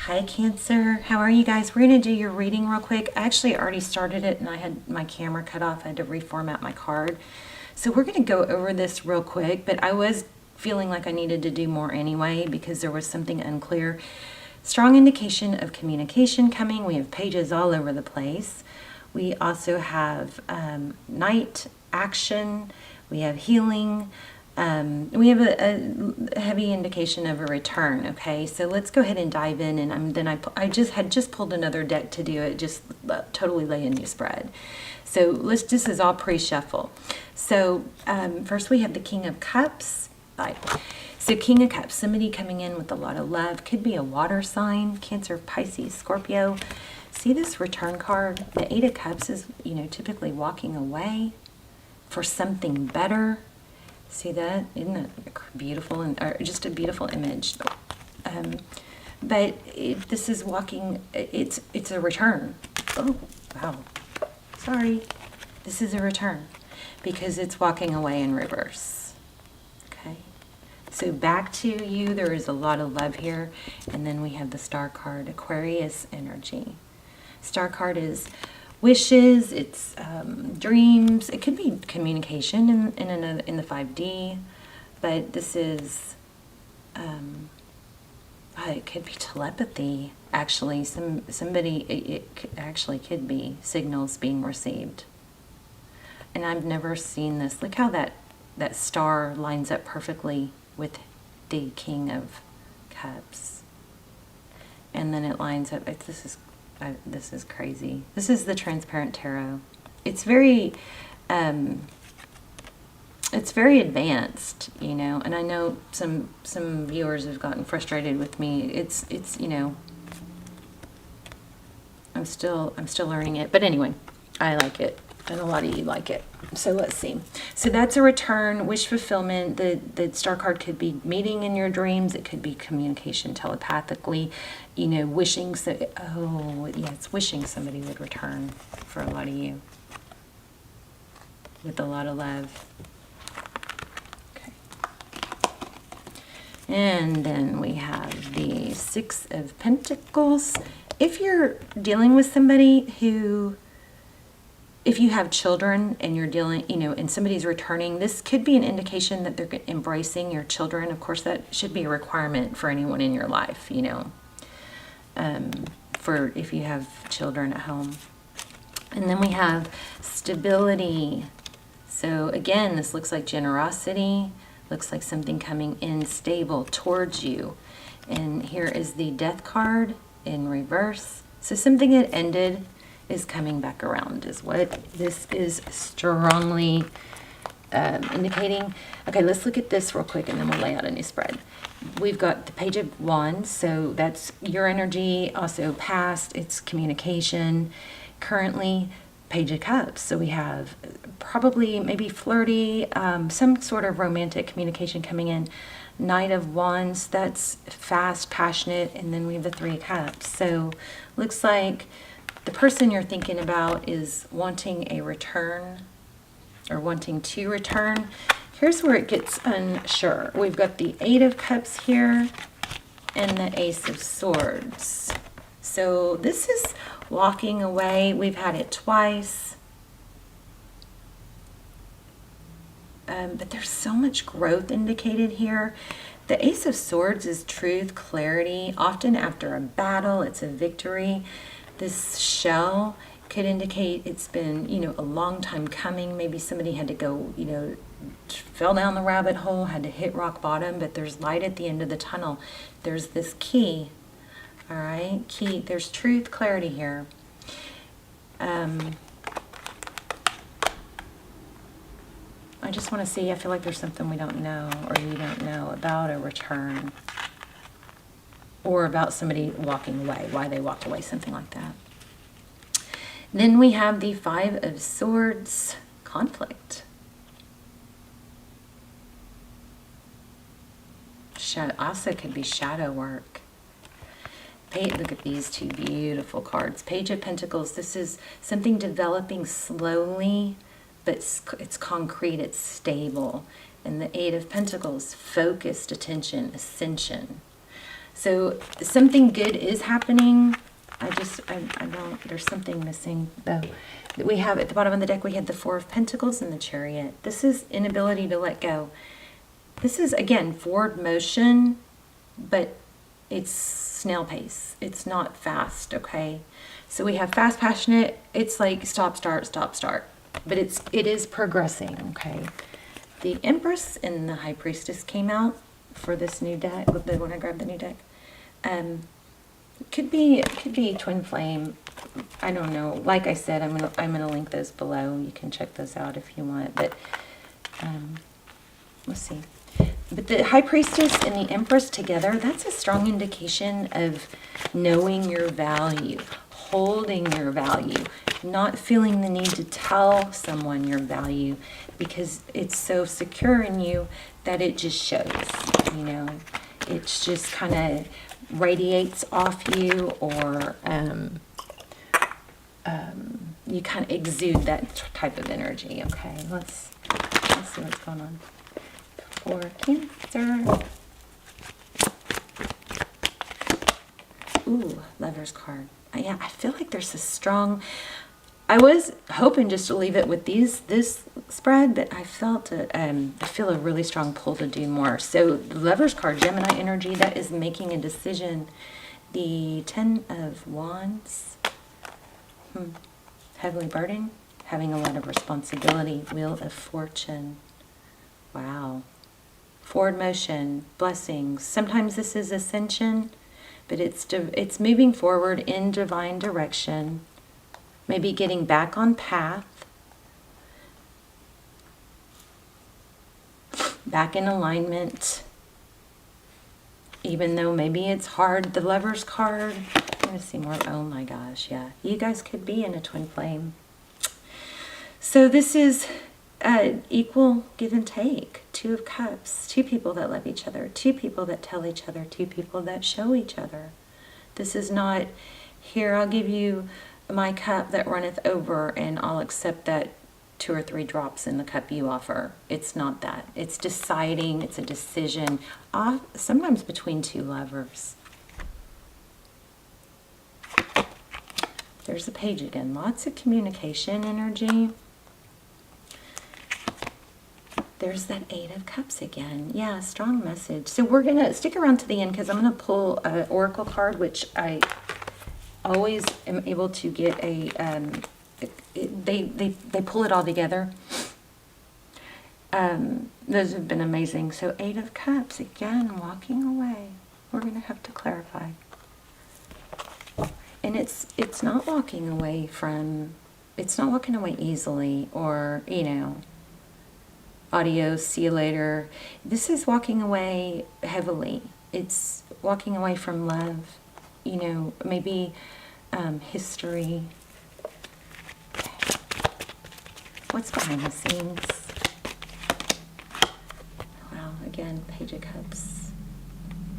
Hi Cancer, how are you guys? We're going to do your reading real quick. I actually already started it and I had my camera cut off. I had to reformat my card. So we're going to go over this real quick, but I was feeling like I needed to do more anyway because there was something unclear. Strong indication of communication coming. We have pages all over the place. We also have night action. We have healing. We have a heavy indication of a return. Okay, so let's go ahead and dive in. And I just pulled another deck to do it. Just totally lay a new spread. So this is all pre-shuffle. So first we have the King of Cups. Right. So King of Cups, somebody coming in with a lot of love. Could be a water sign, Cancer, Pisces, Scorpio. See this return card? The Eight of Cups is, typically walking away for something better. See that? Isn't that beautiful? Or just a beautiful image. But this is walking, it's a return. Oh, wow. Sorry. This is a return because it's walking away in reverse. Okay. So back to you. There is a lot of love here. And then we have the Star card, Aquarius energy. Star card is wishes, it's dreams. It could be communication in the 5D, but this is it could be telepathy. Actually, it actually could be signals being received. And I've never seen this. Look how that star lines up perfectly with the King of Cups, and then it lines up. This is crazy. This is the transparent tarot. It's very advanced, and I know some viewers have gotten frustrated with me. It's I'm still learning it, but anyway, I like it, and a lot of you like it. So let's see. So that's a return, wish fulfillment. The Star card could be meeting in your dreams. It could be communication telepathically, wishing. Wishing somebody would return for a lot of you with a lot of love. Okay. And then we have the Six of Pentacles. If you're dealing with somebody who, if you have children and you're dealing, and somebody's returning, this could be an indication that they're embracing your children. Of course, that should be a requirement for anyone in your life, for if you have children at home. And then we have stability. So again, this looks like generosity, looks like something coming in stable towards you. And here is the Death card in reverse. So something that ended is coming back around is what this is strongly indicating. Okay, let's look at this real quick and then we'll lay out a new spread. We've got the Page of Wands, so that's your energy, also past, it's communication. Currently, Page of Cups, so we have probably maybe flirty, some sort of romantic communication coming in. Knight of Wands, that's fast, passionate, and then we have the Three of Cups. So looks like the person you're thinking about is wanting a return or wanting to return. Here's where it gets unsure. We've got the Eight of Cups here and the Ace of Swords. So this is walking away. We've had it twice. But there's so much growth indicated here. The Ace of Swords is truth, clarity. Often after a battle, it's a victory. This shell could indicate it's been, a long time coming. Maybe somebody had to go, fell down the rabbit hole, had to hit rock bottom, but there's light at the end of the tunnel. There's this key, all right? Key, there's truth, clarity here. I just want to see, I feel like there's something we don't know or you don't know about a return or about somebody walking away, why they walked away, something like that. Then we have the Five of Swords, conflict. Also could be shadow work. Look at these two beautiful cards. Page of Pentacles, this is something developing slowly, but it's concrete, it's stable. And the Eight of Pentacles, focused attention, ascension. So something good is happening. I don't, there's something missing though. We have at the bottom of the deck, we had the Four of Pentacles and the Chariot. This is inability to let go. This is, again, forward motion, but it's snail pace. It's not fast, okay? So we have fast, passionate. It's like stop, start, stop, start. But it is progressing, okay? The Empress and the High Priestess came out for this new deck, when I grabbed the new deck. It could be twin flame. I don't know. Like I said, I'm gonna link those below. You can check those out if you want. But let's see. But the High Priestess and the Empress together, that's a strong indication of knowing your value, holding your value, not feeling the need to tell someone your value because it's so secure in you that it just shows, you know. It's just kind of radiates off you, or you kind of exude that type of energy. Okay, let's see what's going on for Cancer. Ooh, Lover's card. Yeah, I feel like there's a strong. I was hoping just to leave it with this spread, but I felt I feel a really strong pull to do more. So the Lover's card, Gemini energy, that is making a decision. The Ten of Wands, heavily burdened, having a lot of responsibility. Wheel of Fortune, wow. Forward motion, blessings. Sometimes this is ascension, but it's moving forward in divine direction. Maybe getting back on path, back in alignment, even though maybe it's hard. The Lover's card, I'm going to see more. Oh my gosh, yeah. You guys could be in a twin flame. So this is equal give and take. Two of Cups, two people that love each other, two people that tell each other, two people that show each other. This is not, here, I'll give you my cup that runneth over and I'll accept that 2 or 3 drops in the cup you offer. It's not that. It's deciding, it's a decision, sometimes between two lovers. There's a Page again. Lots of communication energy. There's that 8 of Cups again. Yeah, strong message. So we're going to stick around to the end because I'm going to pull an Oracle card, which I always am able to get a, they pull it all together. Those have been amazing. So 8 of Cups, again, walking away. We're going to have to clarify. And it's not walking away from, it's not walking away easily or, you know, adios, see you later. This is walking away heavily. It's walking away from love, you know, maybe history. What's behind the scenes? Wow, again, Page of Cups.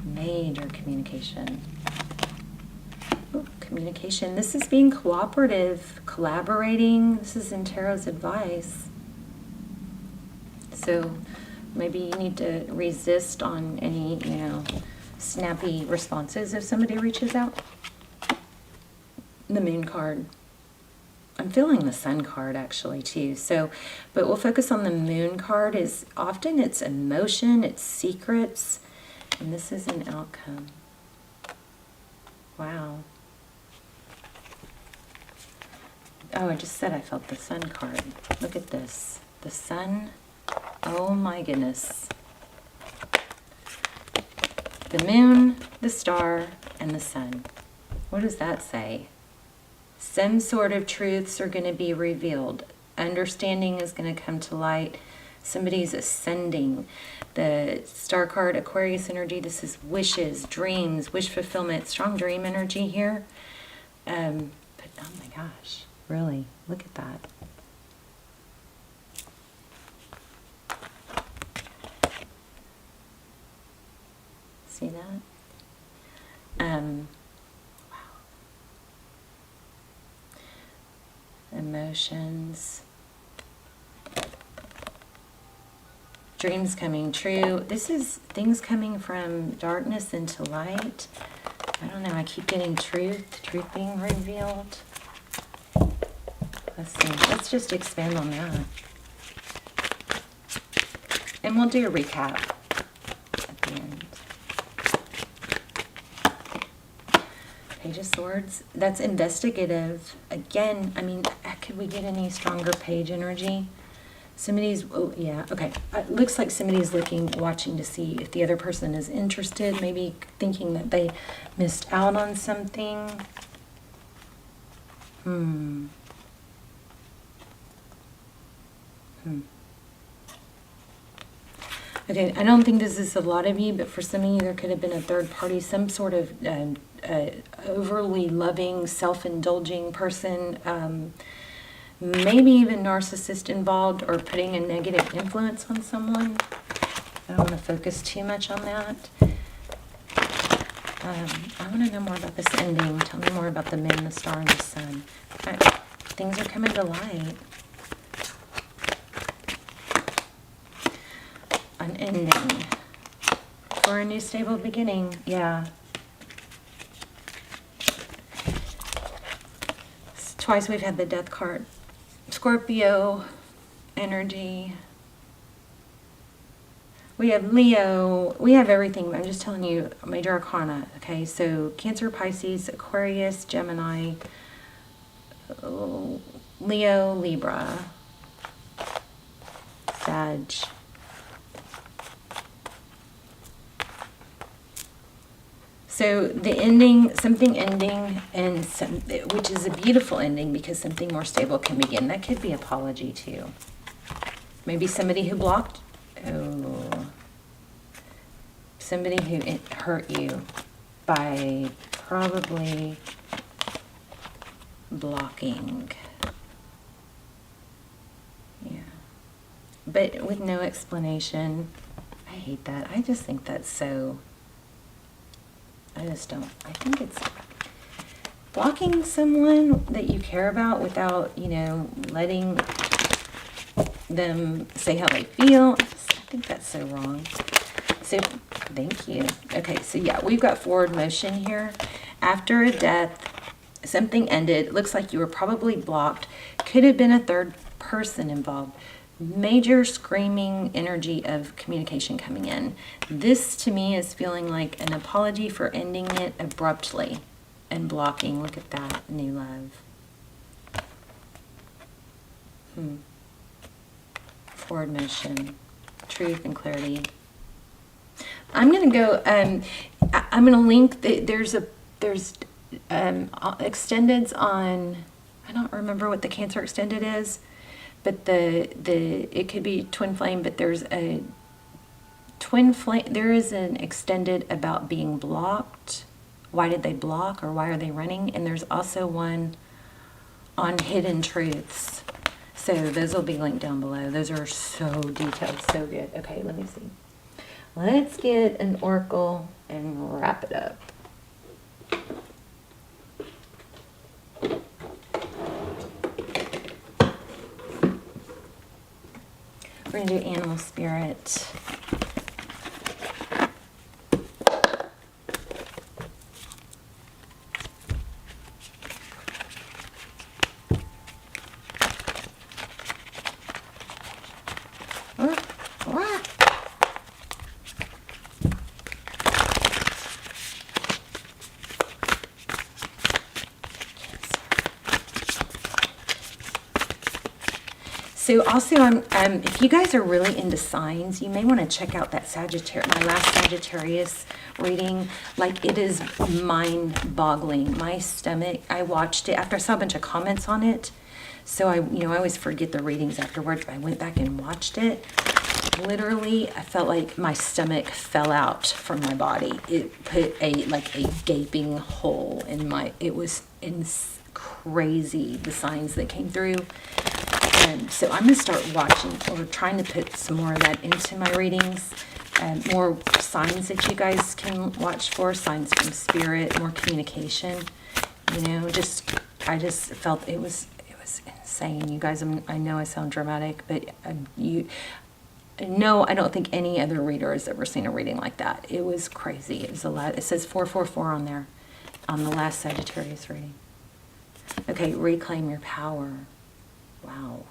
Major communication. Ooh, communication. This is being cooperative, collaborating. This is in Tarot's advice. So maybe you need to resist on any, you know, snappy responses if somebody reaches out. The Moon card. I'm feeling the Sun card actually too. So, but we'll focus on the Moon card. Is often it's emotion, it's secrets, and this is an outcome. Wow. Oh, I just said I felt the Sun card. Look at this. The Sun. Oh my goodness. The Moon, the Star, and the Sun. What does that say? Some sort of truths are going to be revealed. Understanding is going to come to light. Somebody's ascending. The Star card, Aquarius energy, this is wishes, dreams, wish fulfillment. Strong dream energy here. But oh my gosh, really, look at that. See that? Wow. Emotions. Dreams coming true. This is things coming from darkness into light. I don't know. I keep getting truth being revealed. Let's see. Let's just expand on that. And we'll do a recap at the end. Page of Swords. That's investigative. Again, I mean, could we get any stronger page energy? Somebody's, oh yeah, okay. It looks like somebody's watching to see if the other person is interested, maybe thinking that they missed out on something. Okay, I don't think this is a lot of you, but for some of you, there could have been a third party, some sort of overly loving, self-indulging person, maybe even narcissist involved, or putting a negative influence on someone. I don't want to focus too much on that. I want to know more about this ending. Tell me more about the moon, the star, and the sun. Things are coming to light. An ending for a new stable beginning. Yeah. Twice we've had the death card. Scorpio energy. We have Leo. We have everything. I'm just telling you, major arcana. Okay, so Cancer, Pisces, Aquarius, Gemini, Leo, Libra, Sag. So the ending, something ending, and which is a beautiful ending because something more stable can begin. That could be apology too. Maybe somebody who blocked. Oh, somebody who hurt you by probably blocking. Yeah, but with no explanation. I hate that. I just think that's so. I just don't. I think it's blocking someone that you care about without, you know, letting them say how they feel. I think that's so wrong. So, thank you. Okay, so yeah, we've got forward motion here. After a death, something ended. It looks like you were probably blocked. Could have been a third person involved. Major screaming energy of communication coming in. This to me is feeling like an apology for ending it abruptly and blocking. Look at that, new love. Forward motion, truth and clarity. I'm gonna go. I'm gonna link. There's extendeds on. I don't remember what the Cancer extended is. But it could be twin flame, but there's a twin flame. There is an extended about being blocked. Why did they block, or why are they running? And there's also one on hidden truths. So those will be linked down below. Those are so detailed, so good. Okay, let me see. Let's get an oracle and wrap it up. We're going to do animal spirit. So also, if you guys are really into signs, you may want to check out that my last Sagittarius reading. Like, it is mind-boggling. My stomach, I watched it after I saw a bunch of comments on it. So I always forget the readings afterwards, but I went back and watched it. Literally, I felt like my stomach fell out from my body. It put a gaping hole in my, it was crazy, the signs that came through. So I'm going to start watching or trying to put some more of that into my readings. More signs that you guys can watch for, signs from spirit, more communication. You know, I just felt it was insane. You guys, I know I sound dramatic, but No, I don't think any other reader has ever seen a reading like that. It was crazy. It was a lot. It says 444 on there, on the last Sagittarius reading. Okay, reclaim your power. Wow.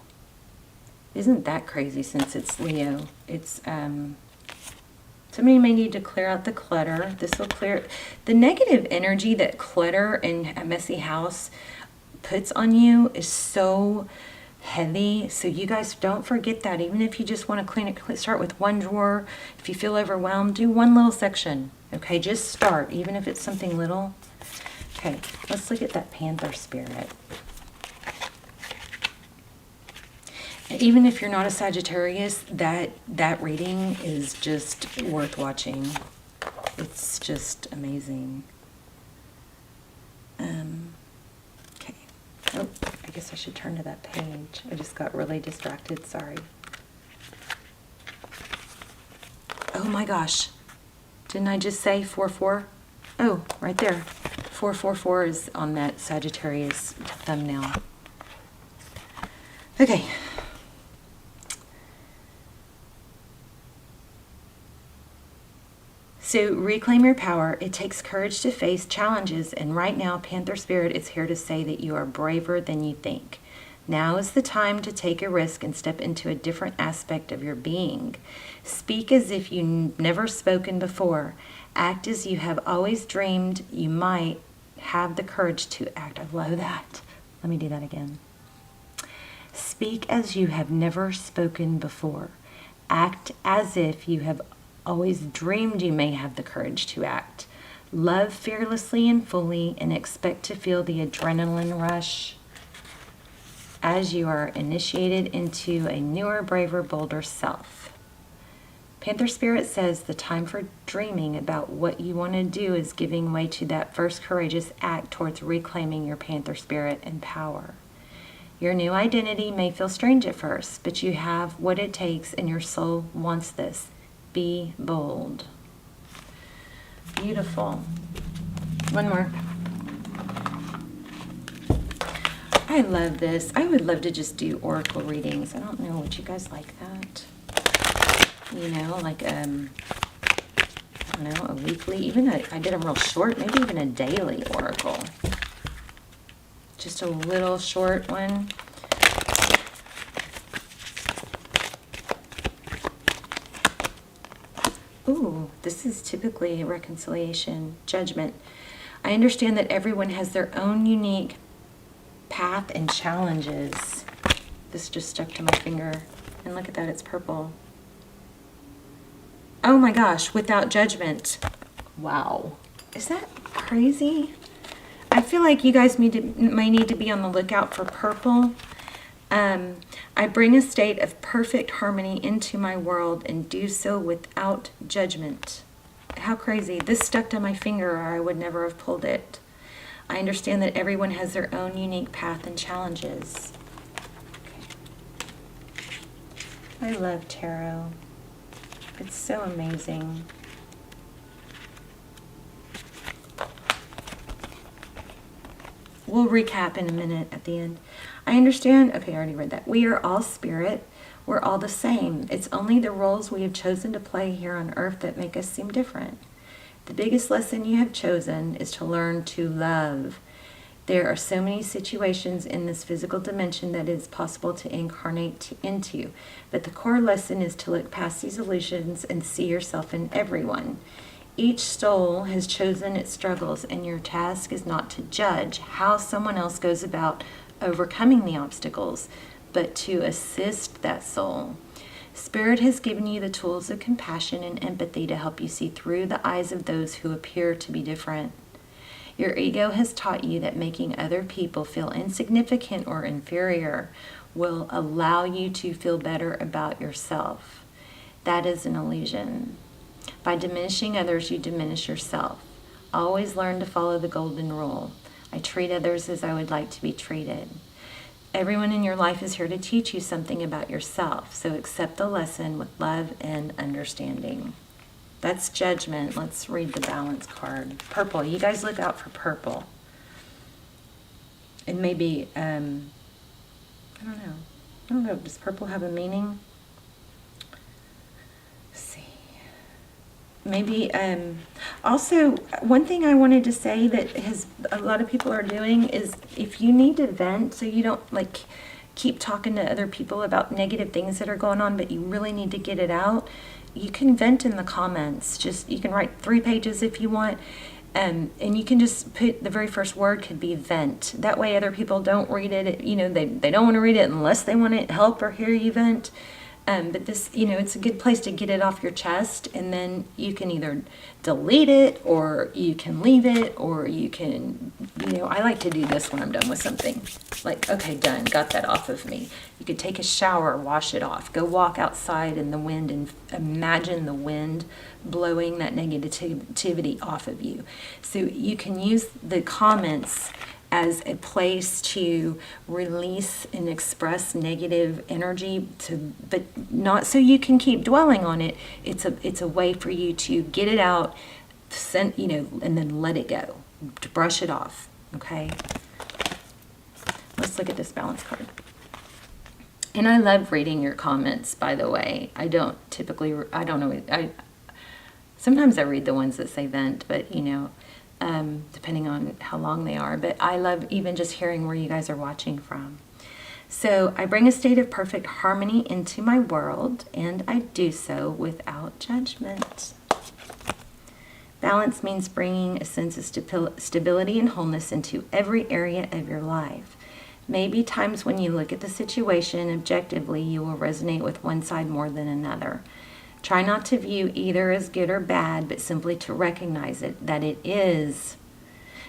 Isn't that crazy since it's Leo? It's, somebody may need to clear out the clutter. This will clear the negative energy that clutter and a messy house puts on you is so heavy. So you guys don't forget that. Even if you just want to clean it, start with one drawer. If you feel overwhelmed, do one little section. Okay, just start, even if it's something little. Okay, let's look at that Panther spirit. Even if you're not a Sagittarius, that reading is just worth watching. It's just amazing. Okay. Oh, I guess I should turn to that page. I just got really distracted. Sorry. Oh my gosh. Didn't I just say 4-4? Oh, right there. 444 is on that Sagittarius thumbnail. Okay. So reclaim your power. It takes courage to face challenges, and right now Panther Spirit is here to say that you are braver than you think. Now is the time to take a risk and step into a different aspect of your being. Speak as if you've never spoken before. Act as you have always dreamed you might. Have the courage to act. I love that. Let me do that again. Speak as you have never spoken before. Act as if you have always dreamed you may have the courage to act. Love fearlessly and fully and expect to feel the adrenaline rush as you are initiated into a newer, braver, bolder self. Panther Spirit says the time for dreaming about what you want to do is giving way to that first courageous act towards reclaiming your Panther Spirit and power. Your new identity may feel strange at first, but you have what it takes and your soul wants this. Be bold. Beautiful. One more. I love this. I would love to just do oracle readings. I don't know. Would you guys like that? You know, like, I don't know, a weekly, even I did them real short, maybe even a daily oracle. Just a little short one. Ooh, this is typically a reconciliation, judgment. I understand that everyone has their own unique path and challenges. This just stuck to my finger. And look at that, it's purple. Oh my gosh, without judgment. Wow. Is that crazy? I feel like you guys may need to be on the lookout for purple. I bring a state of perfect harmony into my world and do so without judgment. How crazy. This stuck to my finger or I would never have pulled it. I understand that everyone has their own unique path and challenges. Okay. I love tarot. It's so amazing. We'll recap in a minute at the end. I understand. Okay, I already read that. We are all spirit. We're all the same. It's only the roles we have chosen to play here on earth that make us seem different. The biggest lesson you have chosen is to learn to love. There are so many situations in this physical dimension that it is possible to incarnate into, but the core lesson is to look past these illusions and see yourself in everyone. Each soul has chosen its struggles, and your task is not to judge how someone else goes about overcoming the obstacles, but to assist that soul. Spirit has given you the tools of compassion and empathy to help you see through the eyes of those who appear to be different. Your ego has taught you that making other people feel insignificant or inferior will allow you to feel better about yourself. That is an illusion. By diminishing others, you diminish yourself. Always learn to follow the golden rule. I treat others as I would like to be treated. Everyone in your life is here to teach you something about yourself, so accept the lesson with love and understanding. That's judgment. Let's read the balance card. Purple. You guys look out for purple. And maybe, I don't know. Does purple have a meaning? maybe, also, one thing I wanted to say that a lot of people are doing is, if you need to vent, so you don't like keep talking to other people about negative things that are going on, but you really need to get it out, you can vent in the comments. Just, you can write 3 pages if you want. And you can just put, the very first word could be vent. That way other people don't read it. You know, they don't want to read it unless they want to help or hear you vent. But this, you know, it's a good place to get it off your chest, and then you can either delete it, or you can leave it, or you can, you know, I like to do this when I'm done with something. Like, okay, done, got that off of me. You could take a shower, wash it off, go walk outside in the wind and imagine the wind blowing that negativity off of you. So you can use the comments as a place to release and express negative energy, but not so you can keep dwelling on it. It's a way for you to get it out, you know, and then let it go, to brush it off. Okay, let's look at this balance card. And I love reading your comments, by the way. I don't know, sometimes I read the ones that say vent, but you know, depending on how long they are. But I love even just hearing where you guys are watching from. So I bring a state of perfect harmony into my world, and I do so without judgment. Balance means bringing a sense of stability and wholeness into every area of your life. Maybe times when you look at the situation objectively, you will resonate with one side more than another. Try not to view either as good or bad, but simply to recognize that it is.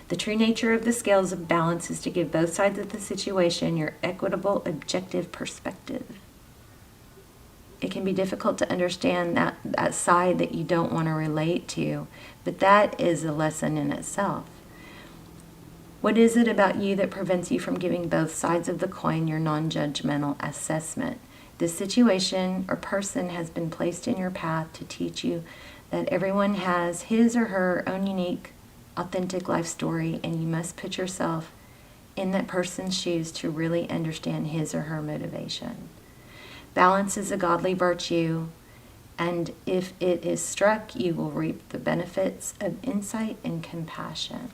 The true nature of the scales of balance is to give both sides of the situation your equitable, objective perspective. It can be difficult to understand that side that you don't want to relate to, but that is a lesson in itself. What is it about you that prevents you from giving both sides of the coin your non-judgmental assessment? This situation or person has been placed in your path to teach you that everyone has his or her own unique, authentic life story, and you must put yourself in that person's shoes to really understand his or her motivation. Balance is a godly virtue, and if it is struck, you will reap the benefits of insight and compassion.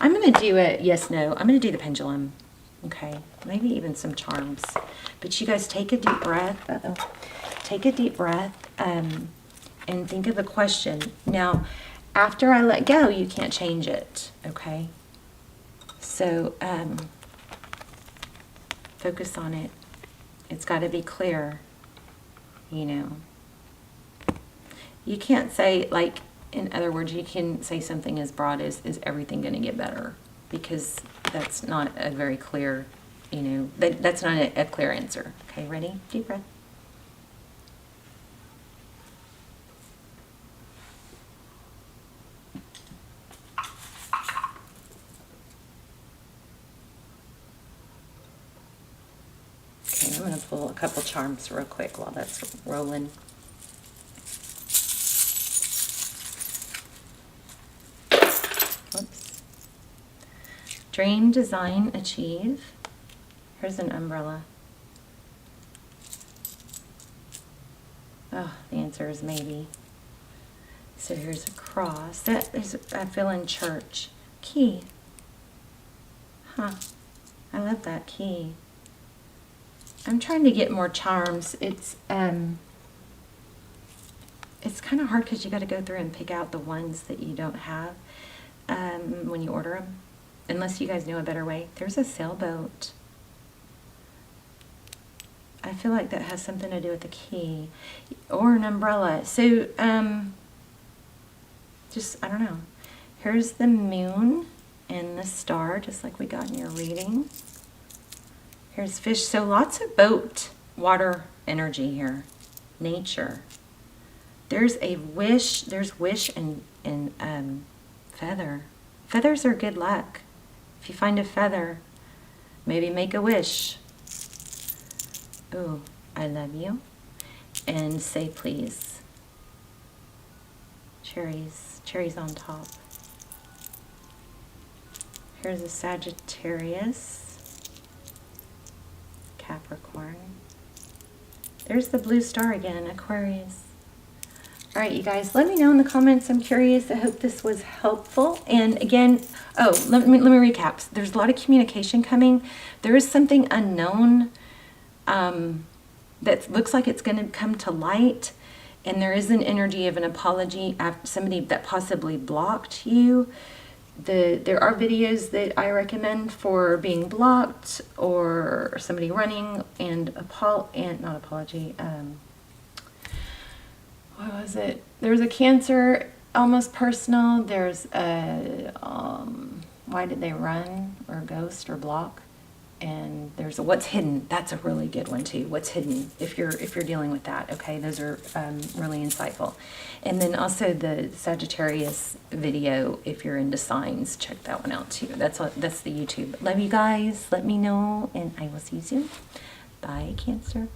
I'm going to do a yes-no. I'm going to do the pendulum. Okay, maybe even some charms. But you guys take a deep breath. Take a deep breath and think of a question. Now, after I let go, you can't change it. Okay? So, focus on it. It's got to be clear, you know. You can't say, like, in other words, you can say something as broad as, is everything going to get better? Because that's not a very clear, you know, that's not a clear answer. Okay, ready? Deep breath. Okay, I'm going to pull a couple charms real quick while that's rolling. Whoops. Dream, design, achieve. Here's an umbrella. Oh, the answer is maybe. So here's a cross. That is, I feel in church. Key. Huh. I love that key. I'm trying to get more charms. It's kind of hard because you got to go through and pick out the ones that you don't have when you order them. Unless you guys know a better way. There's a sailboat. I feel like that has something to do with the key. Or an umbrella. So, just, I don't know. Here's the moon and the star, just like we got in your reading. Here's fish. So lots of boat, water energy here. Nature. There's a wish. There's wish and feather. Feathers are good luck. If you find a feather, maybe make a wish. Ooh, I love you. And say please. Cherries. Cherries on top. Here's a Sagittarius. Capricorn. There's the blue star again, Aquarius. All right, you guys, let me know in the comments. I'm curious. I hope this was helpful. And again, let me recap. There's a lot of communication coming. There is something unknown that looks like it's going to come to light. And there is an energy of an apology after somebody that possibly blocked you. There are videos that I recommend for being blocked or somebody running and not apology. What was it? There's a Cancer, almost personal. There's a why did they run, or ghost, or block? And there's a what's hidden. That's a really good one too. What's hidden, if you're dealing with that. Okay, those are really insightful. And then also the Sagittarius video, if you're into signs, check that one out too. That's the YouTube. Love you guys. Let me know, and I will see you soon. Bye, Cancer.